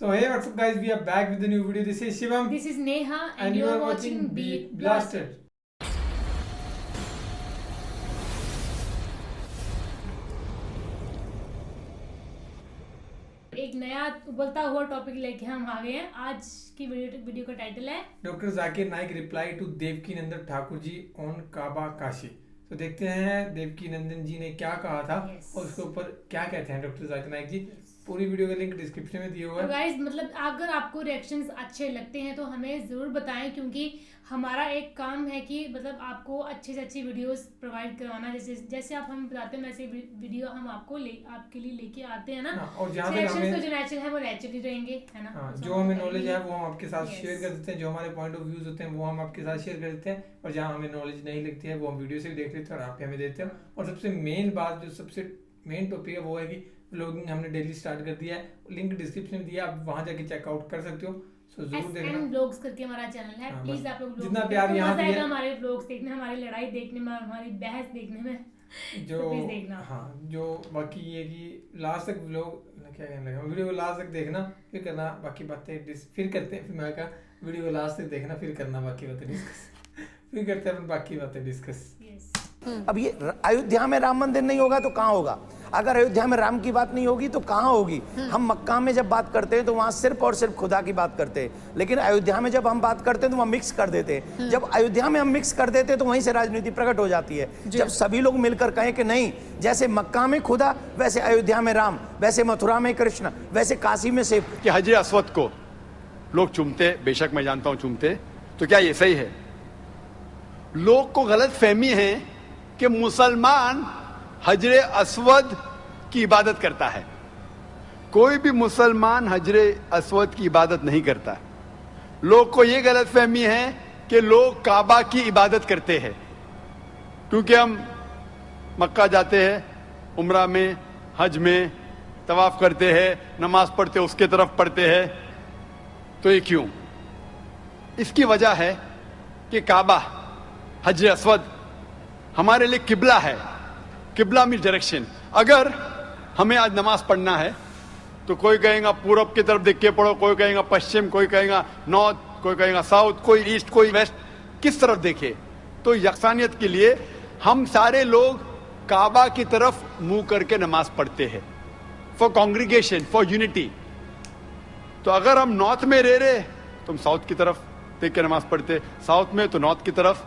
So hey, what's up guys, we are back with a new video. This is Shivam. This is Neha and you are watching Beat Blaster. एक नया उबलता हुआ topic लेके हम आ गए हैं। आज की वीडियो का टाइटल है doctor Zakir Naik reply to Devaki Nandan Thakur ji on Kaaba Kashi. तो देखते हैं देवकी नंदन जी ने क्या कहा था और उसके ऊपर क्या कहते हैं डॉक्टर जाकिर नाइक जी। पूरी वीडियो का लिंक डिस्क्रिप्शन में दिया हुआ है। गाइस मतलब अगर आपको रिएक्शंस अच्छे लगते हैं तो हमें ज़रूर बताएं, क्योंकि हमारा एक काम है कि मतलब आपको अच्छे से अच्छी वीडियोस प्रोवाइड करवाना। जैसे आप हमें बताते हैं वैसे वीडियो हम आपके लिए लेके आते हैं ना। और जहाँ पे हमें तो जो नेचुरल है वो नेचुरली रहेंगे, है ना। जो हमें नॉलेज है वो हम आपके साथ शेयर कर देते हैं, जो हमारे पॉइंट ऑफ व्यूज होते हैं वो हम आपके साथ शेयर कर देते हैं, और जहाँ हमें नॉलेज नहीं लगती है वो हम वीडियो से भी देख लेते हैं और आप हमें देते हैं। और सबसे मेन बात, जो सबसे मेन टॉपिक है वो है कि व्लॉगिंग हमने डेली स्टार्ट कर दिया है। लिंक डिस्क्रिप्शन में दिया, आप वहां जाके चेकआउट कर सकते हो। सो जरूर देखना। व्लॉग्स करके हमारा चैनल है, प्लीज आप लोग जितना प्यार यहाँ भी है हमारे व्लॉग्स देखने, हमारी लड़ाई देखने में, हमारी बहस देखने में जो हाँ जो बाकी ये कि लास्ट तक व्लॉग क्या कहने लगा, वीडियो को लास्ट तक देखना फिर करना बाकी बातें फिर करते हैं। फिर मैं कहा वीडियो को लास्ट तक देखना फिर करना बाकी बातें डिस्कस फिर करते हैं बाकी बातें डिस्कस। अब ये अयोध्या में राम मंदिर नहीं होगा तो कहाँ होगा? अगर अयोध्या में राम की बात नहीं होगी तो कहाँ होगी? हम मक्का में जब बात करते हैं तो वहाँ सिर्फ और सिर्फ खुदा की बात करते हैं, लेकिन अयोध्या में जब हम बात करते हैं तो वहाँ मिक्स कर देते हैं। जब अयोध्या में हम मिक्स कर देते हैं तो वहीं से राजनीति प्रकट हो जाती है। जब सभी लोग मिलकर कहें कि नहीं, जैसे मक्का में खुदा वैसे अयोध्या में राम, वैसे मथुरा में कृष्ण, वैसे काशी में शिव। कि हजरे अस्वद को लोग चूमते, बेशक मैं जानता हूँ चूमते, तो क्या ये सही है? लोग को गलत फहमी है कि मुसलमान हजरे अस्वद की इबादत करता है। कोई भी मुसलमान हजरे अस्वद की इबादत नहीं करता। लोग को ये गलत फहमी है कि लोग काबा की इबादत करते हैं, क्योंकि हम मक्का जाते हैं, उम्रा में, हज में तवाफ करते हैं, नमाज पढ़ते उसके तरफ पढ़ते हैं। तो ये क्यों? इसकी वजह है कि काबा, हजरे अस्वद हमारे लिए किबला है। किबला मीन्स डायरेक्शन। अगर हमें आज नमाज पढ़ना है तो कोई कहेगा पूरब की तरफ देख के पढ़ो, कोई कहेगा पश्चिम, कोई कहेगा नॉर्थ, कोई कहेगा साउथ, कोई ईस्ट, कोई वेस्ट। किस तरफ देखे? तो यकसानियत के लिए हम सारे लोग काबा की तरफ मुंह करके नमाज पढ़ते हैं, फॉर कॉन्ग्रीगेशन, फॉर यूनिटी। तो अगर हम नॉर्थ में रह रहे तो हम साउथ की तरफ देख के नमाज पढ़ते, साउथ में तो नॉर्थ की तरफ,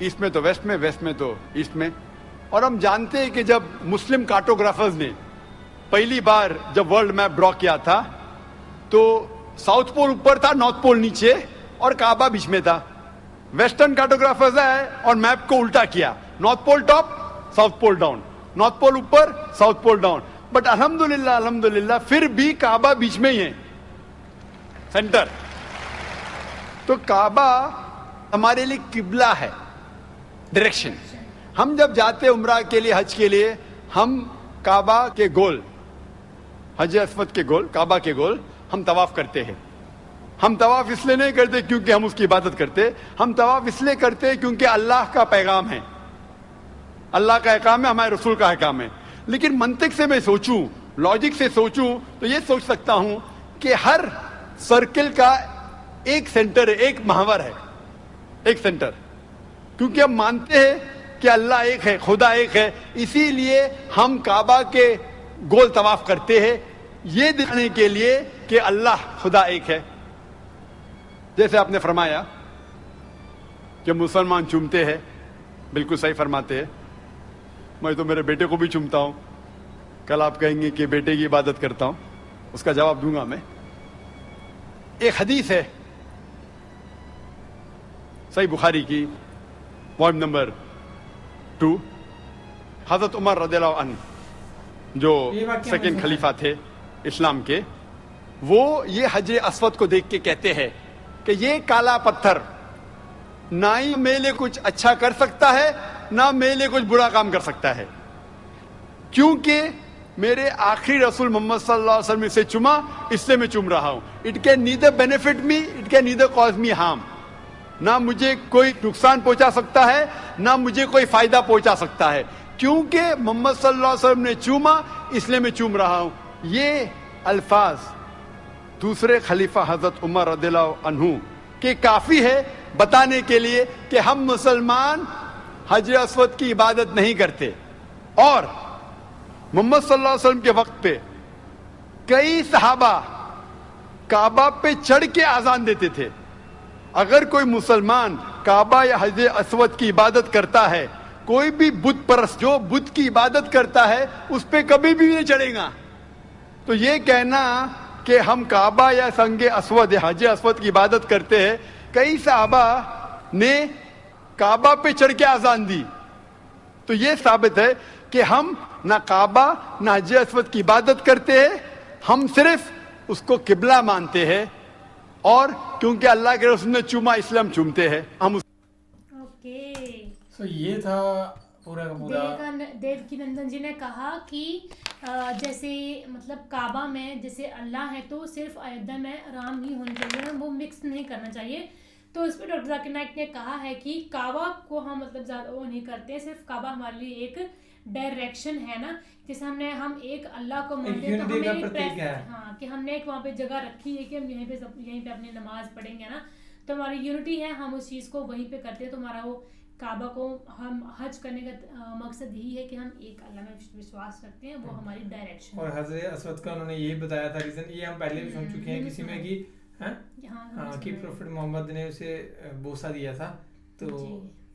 ईस्ट में तो वेस्ट में, वेस्ट में तो ईस्ट में। और हम जानते हैं कि जब मुस्लिम कार्टोग्राफर्स ने पहली बार जब वर्ल्ड मैप ड्रॉ किया था तो साउथ पोल ऊपर था, नॉर्थ पोल नीचे और काबा बीच में था। वेस्टर्न कार्टोग्राफर्स आए और मैप को उल्टा किया, north pole top, south pole down, north pole ऊपर, साउथ पोल डाउन। बट अल्हम्दुलिल्लाह अल्हम्दुलिल्लाह फिर भी काबा बीच में ही है, सेंटर। तो काबा हमारे लिए किबला है, डायरेक्शन। हम जब जाते उम्रा के लिए, हज के लिए, हम काबा के गोल, हज अस्वद के गोल, काबा के गोल हम तवाफ करते हैं। हम तवाफ इसलिए नहीं करते क्योंकि हम उसकी इबादत करते, हम तवाफ इसलिए करते हैं क्योंकि अल्लाह का पैगाम है, अल्लाह का अहकाम है, हमारे रसूल का अहकाम है। लेकिन मंतिक से मैं सोचूं, लॉजिक से सोचूं तो ये सोच सकता हूं कि हर सर्किल का एक सेंटर है, एक महावर है, एक सेंटर। क्योंकि हम मानते हैं कि अल्लाह एक है, खुदा एक है, इसीलिए हम काबा के गोल तवाफ करते हैं, ये दिखाने के लिए कि अल्लाह खुदा एक है। जैसे आपने फरमाया कि मुसलमान चूमते हैं, बिल्कुल सही फरमाते हैं। मैं तो मेरे बेटे को भी चूमता हूं। कल आप कहेंगे कि बेटे की इबादत करता हूं, उसका जवाब दूंगा मैं। एक हदीस है सही बुखारी की, पॉइंट नंबर 2, हजरत उमर रज़ियल्लाहु अन्हु जो सेकंड खलीफा थे इस्लाम के, वो ये हजरे अस्वद को देख के कहते हैं कि ये काला पत्थर ना ही मेरे लिए कुछ अच्छा कर सकता है, ना मेरे लिए कुछ बुरा काम कर सकता है, क्योंकि मेरे आखिरी रसूल मोहम्मद सल्लल्लाहु अलैहि वसल्लम से चुमा, इससे मैं चुम रहा हूं। It can neither benefit me, it can neither cause me harm. ना मुझे कोई नुकसान पहुंचा सकता है, ना मुझे कोई फायदा पहुंचा सकता है, क्योंकि मोहम्मद सल्लल्लाहु अलैहि वसल्लम ने चूमा, इसलिए मैं चूम रहा हूं। ये अल्फाज दूसरे खलीफा हजरत उमर रदियल्लाहु अन्हु के काफी है बताने के लिए कि हम मुसलमान हजर अस्वद की इबादत नहीं करते। और मोहम्मद सल्लल्लाहु अलैहि वसल्लम के वक्त पे कई सहाबा काबा पे चढ़ के आजान देते थे। अगर कोई मुसलमान काबा या हजर अस्वद की इबादत करता है, कोई भी बुत परस्त जो बुत की इबादत करता है उस पे कभी भी नहीं चढ़ेगा। तो ये कहना कि हम काबा या संगे अस्वद या हजर अस्वद की इबादत करते हैं, कई सहाबा ने काबा पे चढ़ के आजान दी, तो ये साबित है कि हम ना काबा ना हजर अस्वद की इबादत करते हैं, हम सिर्फ उसको किबला मानते हैं। और क्योंकि अल्लाह के रसूल ने चूमा इसलिए हम चूमते हैं। हम ओके। सो ये था पूरा का पूरा। देवकी नंदन जी ने कहा कि जैसे मतलब काबा में जैसे अल्लाह है तो सिर्फ अयोध्या में राम ही होने चाहिए, वो मिक्स नहीं करना चाहिए। तो इस पर डॉक्टर जाकिर नाइक ने कहा है कि काबा को हम मतलब ज़्यादा वो नहीं करते, सिर्फ काबा हमारे लिए एक डायरेक्शन है ना, जैसे हम एक अल्लाह को मानते हैं तो हमें हाँ कि हमने एक वहाँ पे जगह रखी है कि हम यहीं पे अपनी नमाज पढ़ेंगे ना, तो हमारी यूनिटी है, हम उस चीज़ को वहीं पे करते हैं। तो हमारा वो काबा को हम हज करने का मकसद यही है कि हम एक अल्लाह में विश्वास रखते हैं, वो हमारी डायरेक्शन। और हजरत अस्वद का उन्होंने यही बताया था रीजन, ये हम पहले भी सुन चुके हैं किसी में कि कि प्रोफेट मोहम्मद ने उसे बोसा दिया था, तो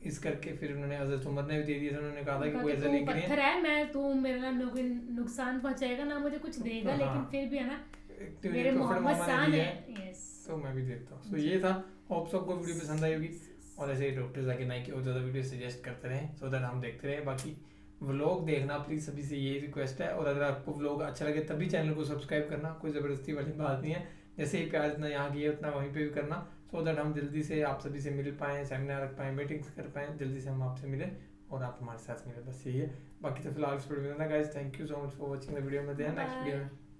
इस करके फिर उन्होंने हजरत उमर ने भी दे दिया था। उन्होंने कहा था कि कोई ऐसा नहीं करें, पत्थर है, मैं तू मेरे ना नुकसान पहुंचाएगा ना मुझे कुछ देगा, लेकिन फिर भी है ना मेरे मोहम्मद सान है। यस, तो मैं भी देखता हूँ। तो ये था, होप सबको वीडियो पसंद आई होगी, और ऐसे ही डॉक्टर जाकिर नाइक की और ज़्यादा वीडियो सजेस्ट करते रहें सो दैट हम देखते रहें। बाकी व्लॉग देखना प्लीज़, सभी से ये रिक्वेस्ट है, और अगर आपको व्लॉग अच्छा लगे तभी चैनल को सब्सक्राइब करना, कोई ज़बरदस्ती वाली बात नहीं है। जैसे ही प्यार इतना यहाँ की है उतना वहीं पे भी करना, सो दैट हम जल्दी से आप सभी से मिल पाएँ, सेमिनार रख पाएँ, मीटिंग्स कर पाएँ, जल्दी से हम आपसे मिलें और आप हमारे साथ मिलें, बस यही है। बाकी तो फिलहाल इस वीडियो में guys, thank you so much for watching the video. में नेक्स्ट वीडियो में।